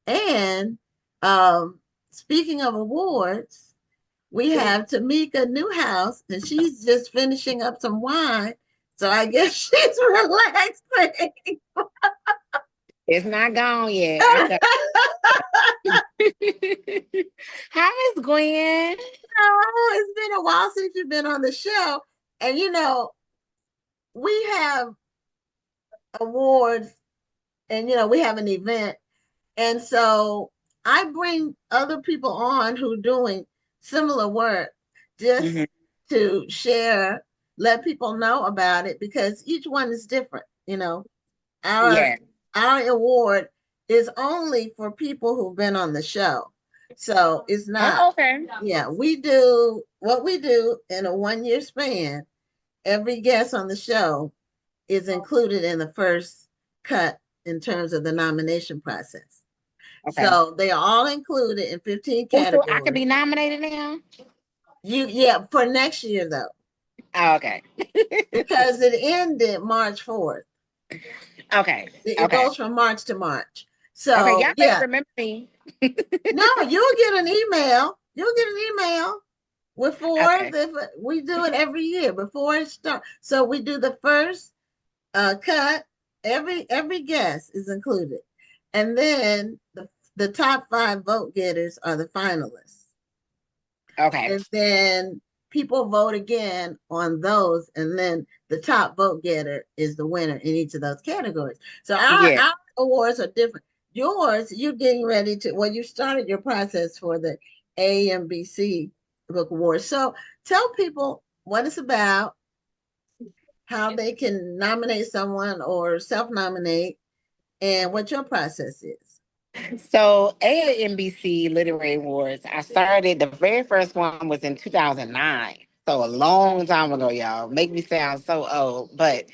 And speaking of awards, we have Tamika Newhouse, and she's just finishing up some wine. So I guess she's relaxing. It's not gone yet. I got How is Gwen? Oh, it's been a while since you've been on the show. And we have awards and we have an event. And so I bring other people on who are doing similar work just Mhm. to share, let people know about it because each one is different. Our Yeah. our award is only for people who've been on the show. So it's not, Oh, okay. yeah, we do what we do in a 1 year span. Every guest on the show is included in the first cut in terms of the nomination process. Okay. So they are all included in 15 Oh, so I could categories. be nominated now? Yeah, for next year though, Oh, okay. because it ended March 4th. Okay. It Okay. goes from March to March. Okay. So Y'all better yeah, remember me. no, you'll get an email. You'll get an email before Okay. we do it every year before it starts. So we do the first cut. Every guest is included, and then the top five vote getters are the finalists, Okay. and then people vote again on those, and then the top vote getter is the winner in each of those categories. So Yeah. our awards are different. Yours, you're getting ready to, well, you started your process for the AAMBC Book Award. So tell people what it's about, how they can nominate someone or self-nominate, and what your process is. So AAMBC Literary Awards, I started, the very first one was in 2009. So a long time ago, y'all. Make me sound so old. But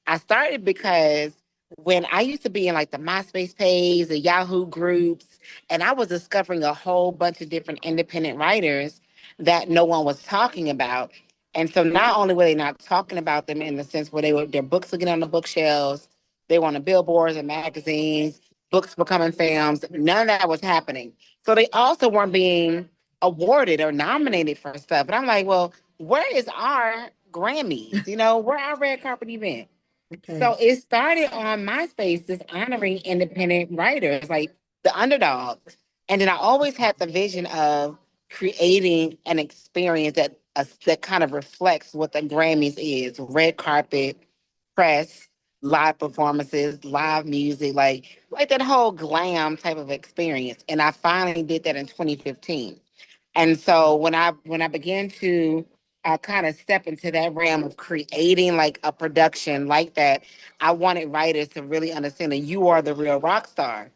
I started because when I used to be in like the MySpace page, the Yahoo groups, and I was discovering a whole bunch of different independent writers that no one was talking about. And so not only were they not talking about them in the sense where their books were getting on the bookshelves, they were on the billboards and magazines, books becoming films. None of that was happening. So they also weren't being awarded or nominated for stuff. And I'm like, well, where is our Grammys? Where our red carpet event? Okay. So it started on MySpace, just honoring independent writers, like the underdogs. And then I always had the vision of creating an experience that kind of reflects what the Grammys is: red carpet, press, live performances, live music, like that whole glam type of experience. And I finally did that in 2015. And so when I began to kind of step into that realm of creating like a production like that, I wanted writers to really understand that you are the real rock star.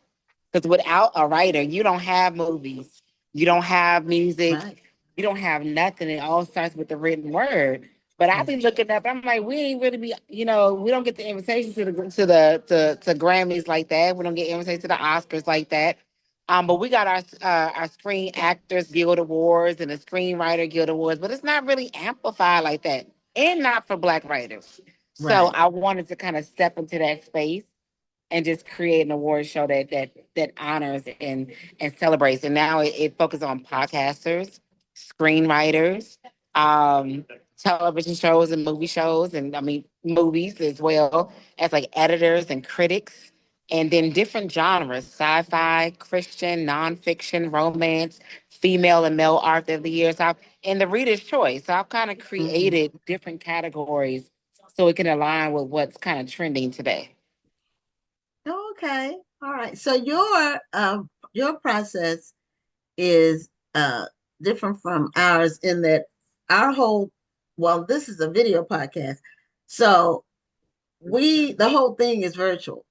Because without a writer, you don't have movies, you don't have music, Right. you don't have nothing. It all starts with the written word. But I've Yeah. been looking up. I'm like, we ain't really we don't get the invitation to Grammys like that. We don't get invitations to the Oscars like that. But we got our Screen Actors Guild Awards and the Screenwriter Guild Awards, but it's not really amplified like that, and not for Black writers. So Right. I wanted to kind of step into that space and just create an award show that honors and celebrates. And now it focuses on podcasters, screenwriters, um, television shows and movie shows, and I mean movies as well as like editors and critics. And then different genres: sci-fi, Christian, nonfiction, romance, female and male art of the year. And the reader's choice. So I've kind of Mhm. created different categories so it can align with what's kind of trending today. Okay. All right. So your process is different from ours in that our whole, well, this is a video podcast. So the whole thing is virtual.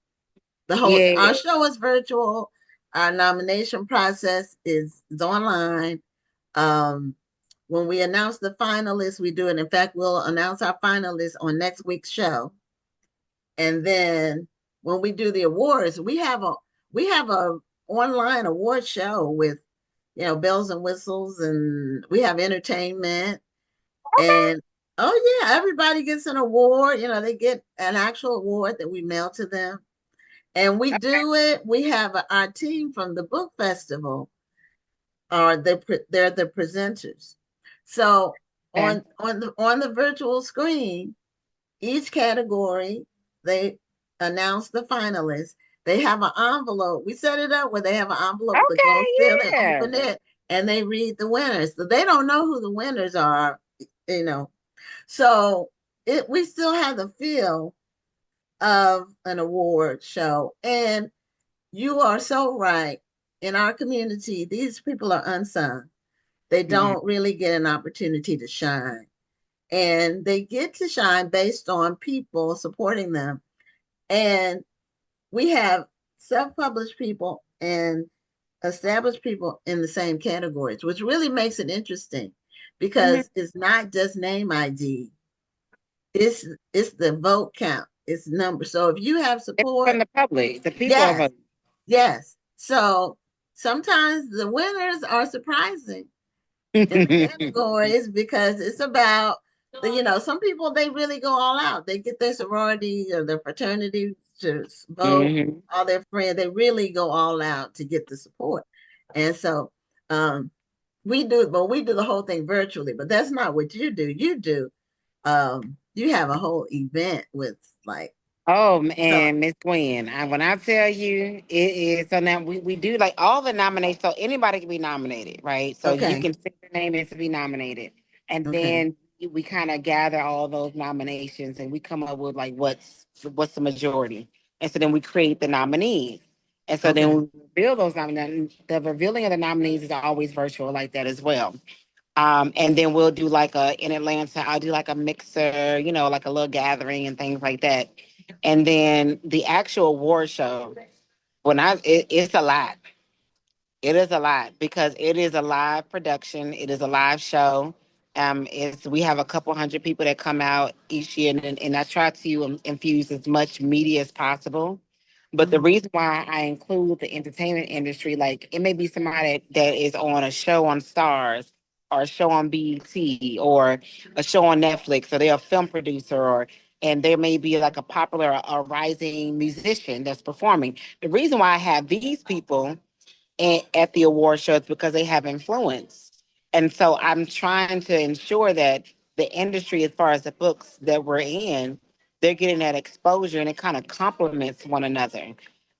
Our Yeah. show is virtual. Our nomination process is online. Um, when we announce the finalists, we do it. In fact, we'll announce our finalists on next week's show. And then when we do the awards, we have a online award show with bells and whistles, and we have entertainment. And oh yeah, everybody gets an award. They get an actual award that we mail to them. And we do it. We have our team from the book festival, or they're the presenters. So Okay. on the virtual screen, each category, they announce the finalists. They have an envelope. We set it up where they have an envelope that goes there. They Okay, yeah. open it and they read the winners. So they don't know who the winners are, you know. So we still have the feel of an award show. And you are so right. In our community, these people are unsung. They Mhm. don't really get an opportunity to shine. And they get to shine based on people supporting them. And we have self-published people and established people in the same categories, which really makes it interesting Mhm. because it's not just name ID. It's it's the vote count. It's number. So if you have It's support, from the public. The people are yes, voting. yes. So sometimes the winners are surprising in the categories because it's about some people, they really go all out. They get their sorority or their fraternity to vote, Mhm. all their friends. They really go all out to get the support. And so we do the whole thing virtually, but that's not what you do. You have a whole event with like Oh so man, Miss Gwen, when I tell you it is, so now we do like all the nominations, so anybody can be nominated, right? So you okay, can send your name in to be nominated, and okay, then we kind of gather all those nominations and we come up with like what's the majority, and so then we create the nominees, and so then okay, we reveal those nominees. The revealing of the nominees is always virtual like that as well. And then we'll do like in Atlanta, I'll do like a mixer, like a little gathering and things like that. And then the actual award show, it's a lot. It is a lot because it is a live production. It is a live show. It's we have a couple hundred people that come out each year, and I try to infuse as much media as possible. But the mhm, reason why I include the entertainment industry, like it may be somebody that is on a show on Stars or a show on BET or a show on Netflix, or they're a film producer, or and there may be like a popular or rising musician that's performing. The reason why I have these people at the award shows because they have influence. And so I'm trying to ensure that the industry, as far as the books that we're in, they're getting that exposure and it kind of complements one another.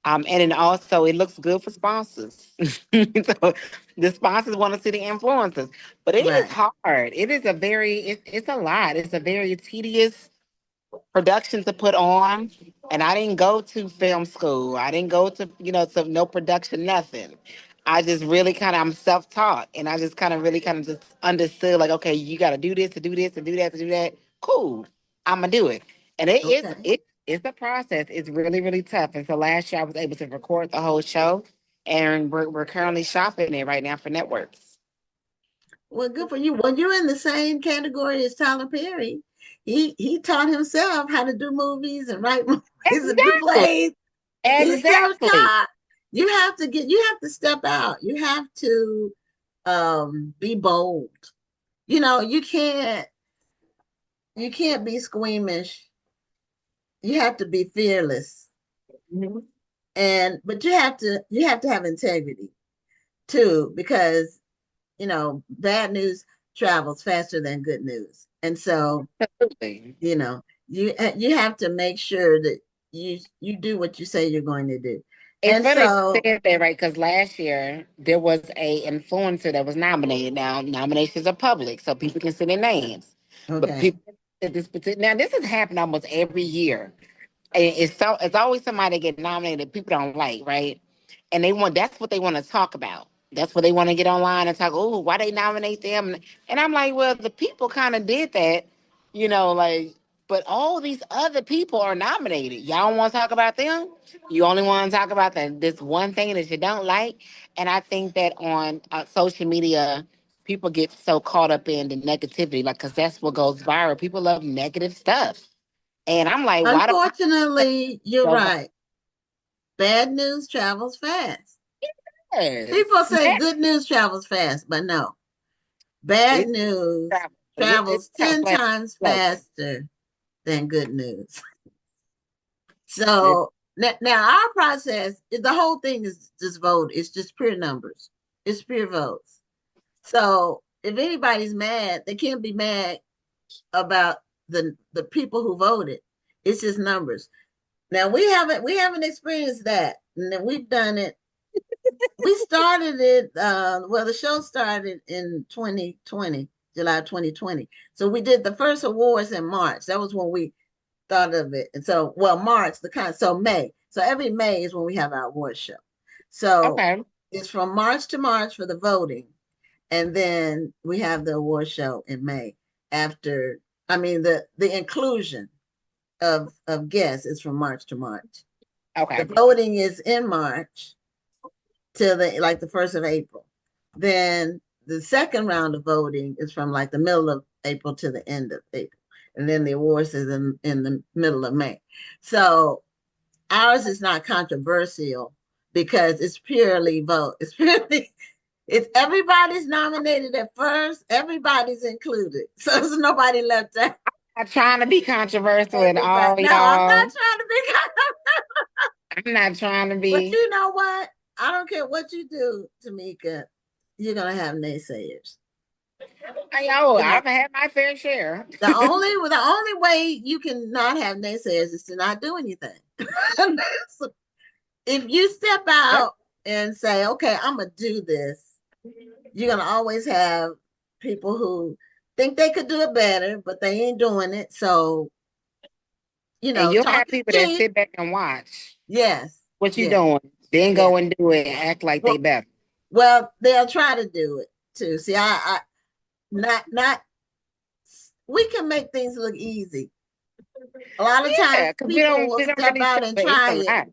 And then also it looks good for sponsors. So the sponsors want to see the influencers, but it is right, hard. It's a lot. It's a very tedious production to put on. And I didn't go to film school. I didn't go to, to no production, nothing. I just really I'm self-taught and I just really kind of just understood like, okay, you got to do this to do this to do that to do that. Cool. I'm gonna do it. And okay. it's a process. It's really, really tough. And so last year I was able to record the whole show and we're currently shopping it right now for networks. Well, good for you. Well, you're in the same category as Tyler Perry. He taught himself how to do movies and write movies and do Exactly. plays. He's Exactly. self-taught. You have to step out. You have to be bold. You can't be squeamish. You have to be fearless. Mhm. But you have to have integrity too, because bad news travels faster than good news. And so, Absolutely. you have to make sure that you do what you say you're going to do. It's And funny that you so, said that, right? Because last year there was a influencer that was nominated. Now nominations are public, so people can see their names. But okay, people at this particular now this has happened almost every year. And it's always somebody that get nominated people don't like, right? And that's what they want to talk about. That's what they want to get online and talk. Oh, why they nominate them? And I'm like, well, the people kind of did that, like. But all these other people are nominated. Y'all don't want to talk about them. You only want to talk about this one thing that you don't like. And I think that on social media, people get so caught up in the negativity, like, because that's what goes viral. People love negative stuff. And I'm like, why do people unfortunately, you're go right. Bad news travels fast. viral? People say That good news travels fast, but no, bad it news travels. It travels travels 10 times slow. faster than good news. It, So Now our process, the whole thing is just vote. It's just pure numbers. It's pure votes. So if anybody's mad, they can't be mad about the people who voted. It's just numbers. Now we haven't experienced that. And we've done it. We started it. Well, the show started in 2020, July 2020. So we did the first awards in March. That was when we thought of it. And so, well, March, so May. So every May is when we have our award show. So Okay. it's from March to March for the voting. And then we have the award show in May after, I mean, the inclusion of guests is from March to March. The Okay. voting is in March till the first of April. Then the second round of voting is from like the middle of April to the end of April. And then the awards is in the middle of May. So ours is not controversial because it's purely vote. It's purely it's everybody's nominated at first, everybody's included. So there's nobody left out. I'm trying to be controversial at Everybody. all, No, I'm not y'all. trying to be I'm not trying to but be. you know what? I don't care what you do, Tamika, you're gonna have naysayers. Yo, You know, I've had my fair share. the only way you can not have naysayers is to not do anything. So if you step Yep. out and say, okay, I'm gonna do this, you're gonna always have people who think they could do it better, but they ain't doing it. So, And you'll talk have is people that cheap. sit back and watch Yes, what you yes, doing, then yes. go and do it and act like they Well, better. well, they'll try to do it too. See, I not we can make things look easy. A lot of Yeah, times because we people don't will we don't step really show out and it. It's try a it lot.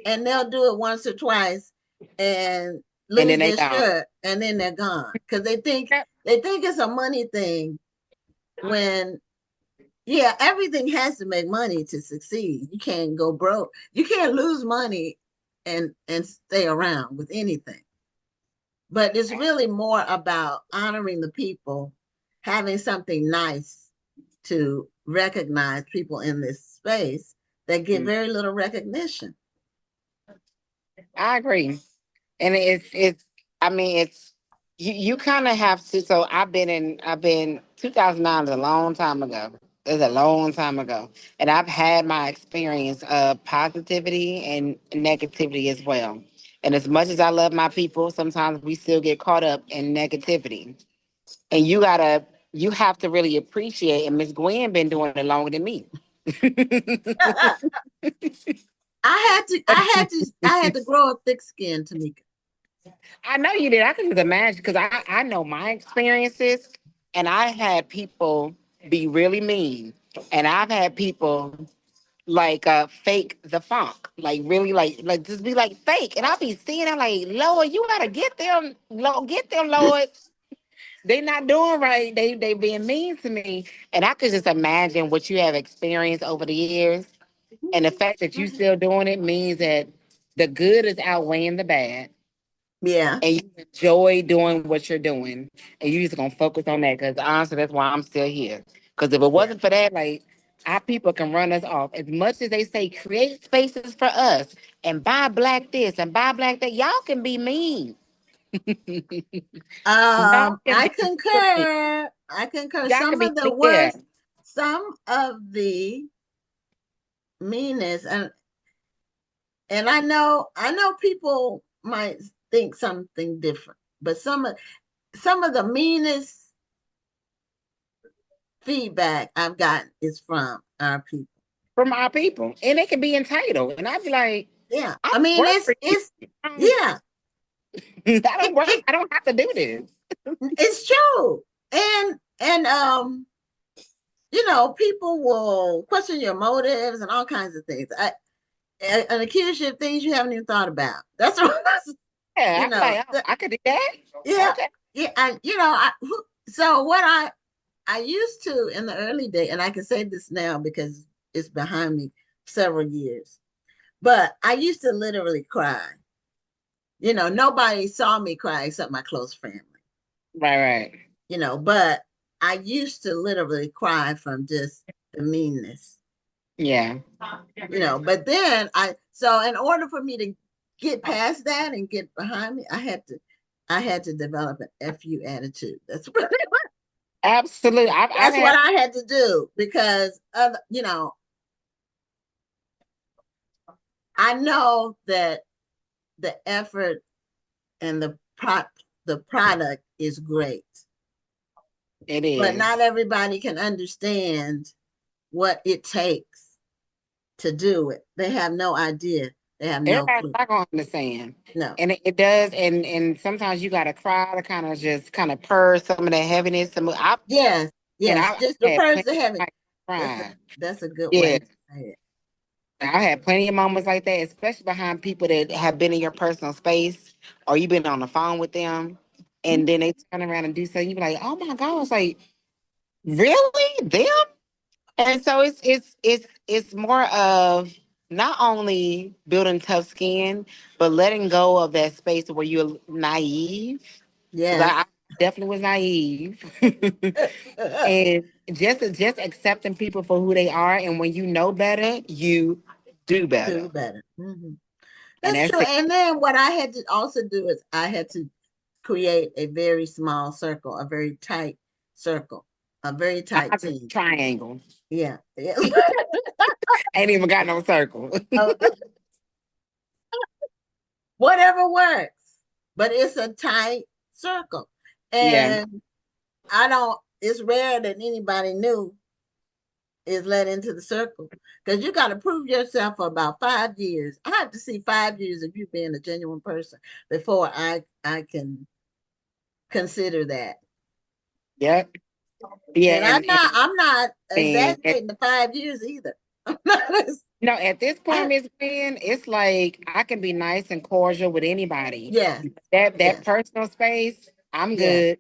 and they'll do it once or twice and And then lose they their don't. shirt and then they're gone because they think Yep. it's a money thing when yeah, everything has to make money to succeed. You can't go broke. You can't lose money and stay around with anything. But it's really more about honoring the people, having something nice to recognize people in this space that get very little recognition. I agree. And it's I mean it's you kind of have to. So I've been 2009 is a long time ago. It's a long time ago, and I've had my experience of positivity and negativity as well. And as much as I love my people, sometimes we still get caught up in negativity. And you have to really appreciate. And Miss Gwen been doing it longer than me. I had to grow a thick skin, Tamika. I know you did. I can just imagine because I know my experiences, and I had people be really mean, and I've had people like fake the funk, like really like just be like fake, and I'll be seeing. I'm like, Lord, you gotta get them, Lord. They not doing right. They being mean to me, and I could just imagine what you have experienced over the years, and the fact that you still doing it means that the good is outweighing the bad Yeah. and you enjoy doing what you're doing, and you just gonna focus on that. Because honestly, that's why I'm still here. Because if it Yeah. wasn't for that, like our people can run us off. As much as they say create spaces for us and buy black this and buy black that, y'all can be mean. Y'all can I be super mean. concur. I concur. Y'all can Some be of the mean. Yeah. worst, some of the meanness, and I know people might think something different, but some of the meanest feedback I've gotten is from our people. From our people, and they can be entitled, and I'd be like, Yeah, I I don't mean work it's for you. it's I yeah, don't it, work. it I don't have to do this. it's true, and people will question your motives and all kinds of things. And accuse you of things you haven't even thought about. That's what Yeah, you I'm know. like, oh, I could do that. Yeah, Okay. yeah, and so what I used to in the early day, and I can say this now because it's behind me several years, but I used to literally cry. Nobody saw me cry except my close family. Right, right. But I used to literally cry from just the meanness. Yeah. But then so in order for me to get past that and get behind me, I had to develop an FU attitude. Absolutely. I've That's what had I had to do because I know that the effort and the product is great, it but not is. everybody can understand what it takes to do it. They have no idea. They have no Everybody's clue. not gonna understand. No. And it does, and sometimes you gotta cry to kind of just kind of purge some of that heaviness. Yes. Yes. I've Just the had person plenty having. of That's a crying. that's a good Yeah. way to say it. I've had plenty of moments like that, especially behind people that have been in your personal space or you've been on the phone with them, and then they turn around and do something. You be like, "Oh my god!" It's like, really them? And so it's more of not only building tough skin, but letting go of that space where you're naive. Because I Yes. definitely was naive, and just accepting people for who they are. And when you know better, you do Do better. better. And That's that's true. it. And then what I had to also do is I had to create a very small circle, a very tight circle, a very I tight have a team. triangle. Yeah. Yeah. Ain't even got no circle. Uh, Whatever works, but it's a tight circle. Yeah. And it's rare that anybody new is let into the circle because you got to prove yourself for about 5 years. I have to see 5 years of you being a genuine person before I can consider that. Yep. Yeah. And I'm not And exaggerating the 5 years either. at this point, I, Miss Gwen, it's like I can be nice and cordial with anybody. yes, That yes, personal space, I'm yes. good.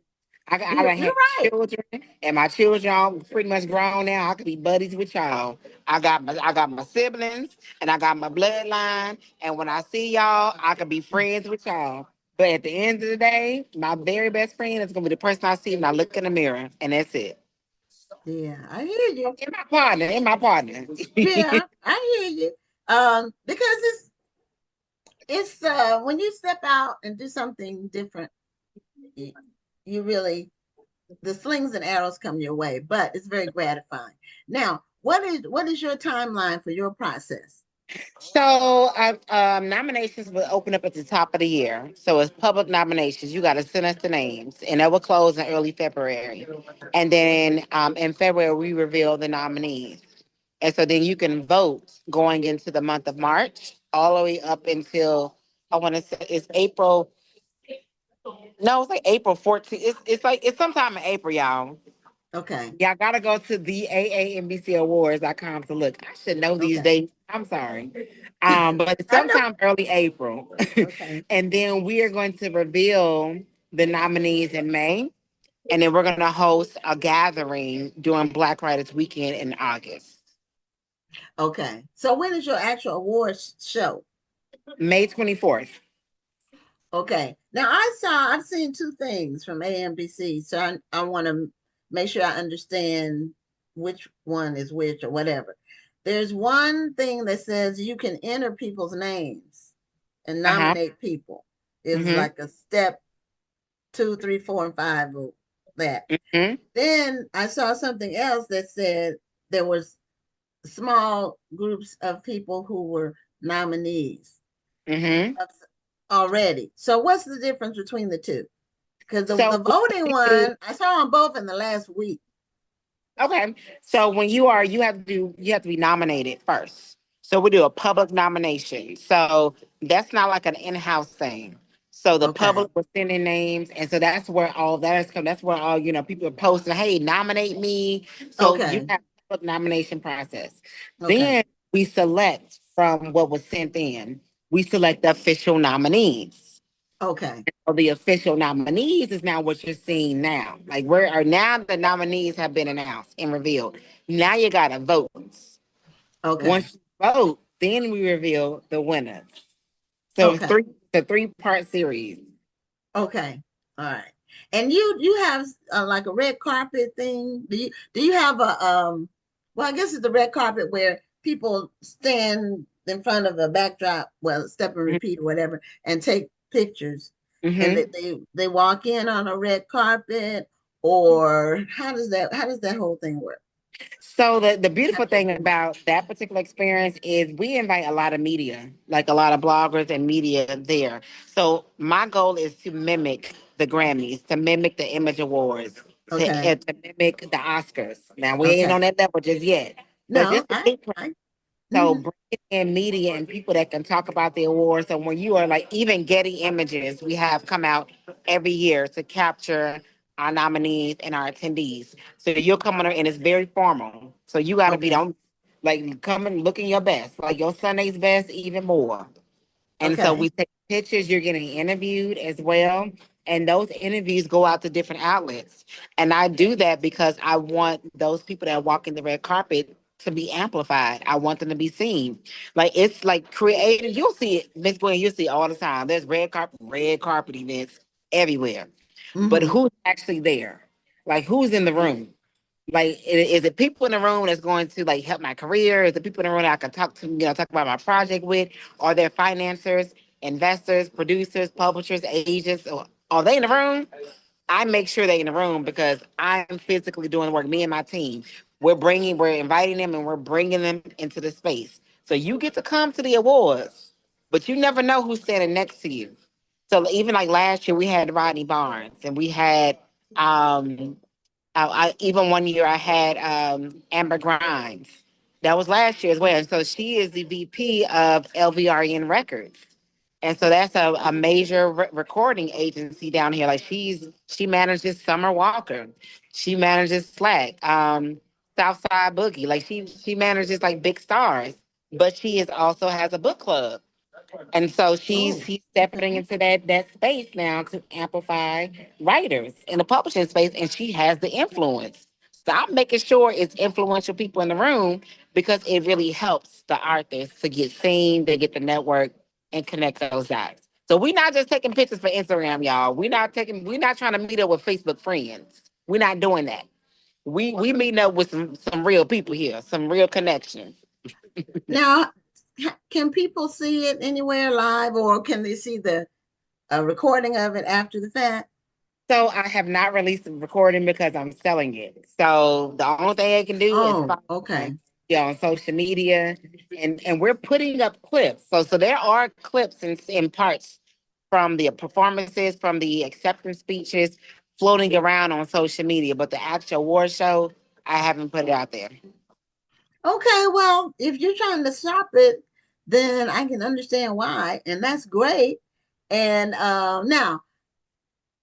I You're done have right. children, and my children all pretty much grown now. I could be buddies with y'all. I got my siblings, and I got my bloodline. And when I see y'all, I could be friends with y'all. But at the end of the day, my very best friend is gonna be the person I see when I look in the mirror, and that's it. Yeah, I hear you. And my partner, and my partner. Yeah, I hear you. Because it's when you step out and do something different, you, you really the slings and arrows come your way, but it's very gratifying. Now, what is your timeline for your process? So, nominations will open up at the top of the year. So it's public nominations. You got to send us the names, and that will close in early February. And then in February, we reveal the nominees. And so then you can vote going into the month of March, all the way up until I want to say it's April. No, it's like April 14th. It's sometime in April, y'all. Okay, Y'all gotta go to the AAMBC to look. I should know these okay. dates. I'm sorry. But it's I know. sometime early April. Okay, And then we are going to reveal the nominees in May. And then we're gonna host a gathering during Black Writers Weekend in August. okay. So when is your actual awards show? May 24th. Okay. Now I've seen two things from AMBC, so I want to make sure I understand which one is which or whatever. There's one thing that says you can enter people's names and Uh-huh. nominate people. It's Mm-hmm. like a step two, three, four, and five of that. Mm-hmm. Then I saw something else that said there was small groups of people who were nominees Mm-hmm. already. So what's the difference between the two? Because the So what voting we do. one, I saw them both in the last week. Okay. So when you have to be nominated first. So we do a public nomination. So that's not like an in-house thing. So the Okay. public will send in names, and so that's where all that is come. That's where all people are posting, hey, nominate me. So you Okay. have a public nomination process. Okay. Then we select from what was sent in. We select the official nominees. Okay. So the official nominees is now what you're seeing now. Like where are now the nominees have been announced and revealed. Now you gotta vote. Okay. Once you vote, then we reveal the winners. So it's Okay. the three-part series. Okay. All right. And you have like a red carpet thing. Do you have a well, I guess it's the red carpet where people stand in front of a backdrop, well, step and repeat or whatever, and take pictures, and Mm-hmm. they walk in on a red carpet, or how does that whole thing work? So the beautiful thing about that particular experience is we invite a lot of media, like a lot of bloggers and media there. So my goal is to mimic the Grammys, to mimic the Image Awards, Okay, to mimic the Oscars. Now we ain't okay. on that level just yet, but No, just the blueprint. I. So Mhm. bringing in media and people that can talk about the awards. So when you are like even Getty Images, we have come out every year to capture our nominees and our attendees. So you'll come on there and it's very formal. So you got to be Okay, on, like coming looking your best, like your Sunday's best, even more. And so okay, we take pictures, you're getting interviewed as well. And those interviews go out to different outlets. And I do that because I want those people that walk in the red carpet to be amplified. I want them to be seen. Like it's like creative. You'll see it, Miss Gwen, you'll see it all the time. There's red carpet events everywhere. But mm-hmm. who's actually there? Like who's in the room? Like, is it people in the room that's going to like help my career? Is it people in the room that I can talk to, talk about my project with? Are there financiers, investors, producers, publishers, agents? Or are they in the room? I make sure they're in the room because I'm physically doing the work. Me and my team, we're inviting them and we're bringing them into the space. So you get to come to the awards, but you never know who's standing next to you. So even like last year, we had Rodney Barnes and we had um even one year I had Amber Grimes. That was last year as well. And so she is the VP of LVRN Records. And so that's a major recording agency down here. Like she manages Summer Walker. She manages Slack, Southside Boogie. Like she manages like big stars. But she is also has a book club. And so Oh, she's stepping okay. into that space now to amplify writers in the publishing space, and she has the influence. So I'm making sure it's influential people in the room because it really helps the artists to get seen, they get the network and connect those dots. So we're not just taking pictures for Instagram, y'all. We're not trying to meet up with Facebook friends. We're not doing that. We meeting up with some real people here, some real connections. Now, can people see it anywhere live, or can they see the recording of it after the fact? So I have not released the recording because I'm selling it. So the only thing I can do is Oh, follow on, okay. on social media, and we're putting up clips. So there are clips and parts from the performances, from the acceptance speeches floating around on social media, but the actual award show, I haven't put it out there. Okay, well, if you're trying to stop it, then I can understand why, and that's great. And now,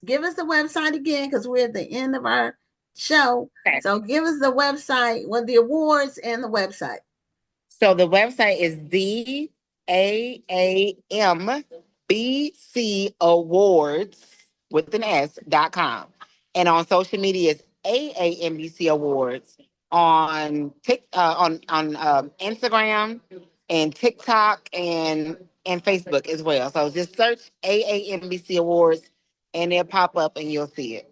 give us the website again because we're at the end of our show. Okay. So give us the website, well, the awards and the website. So the website is the AAMBC Awards with an S.com. And on social media is AAMBC Awards on Instagram and TikTok and Facebook as well. So just search AAMBC Awards and they'll pop up and you'll see it.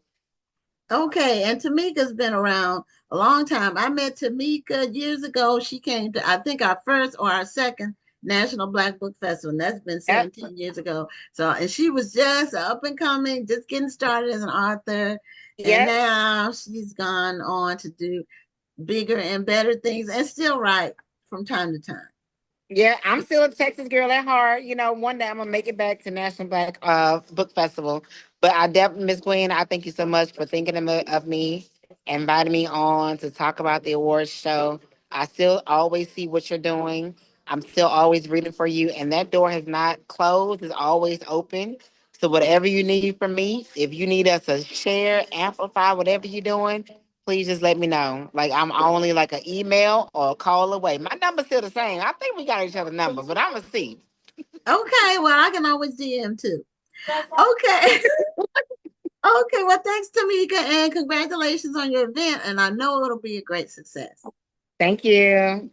Okay, and Tamika's been around a long time. I met Tamika years ago. She came to, I think, our first or our second National Black Book Festival, and that's been Yep. 17 years ago. So, and she was just up and coming, just getting started as an author. And Yep. now she's gone on to do bigger and better things and still write from time to time. Yeah, I'm still a Texas girl at heart. One day I'm gonna make it back to National Black Book Festival. But I definitely, Miss Gwen, I thank you so much for thinking of me, inviting me on to talk about the awards show. I still always see what you're doing. I'm still always reading for you, and that door has not closed; it's always open. So whatever you need from me, if you need us to share, amplify, whatever you're doing, please just let me know. Like I'm only like an email or a call away. My number's still the same. I think we got each other's number, but I'm gonna see. Okay, well, I can always DM too. Okay. Okay, well, thanks, Tamika, and congratulations on your event. And I know it'll be a great success. Thank you.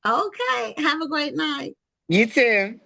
Okay, have a great night. You too.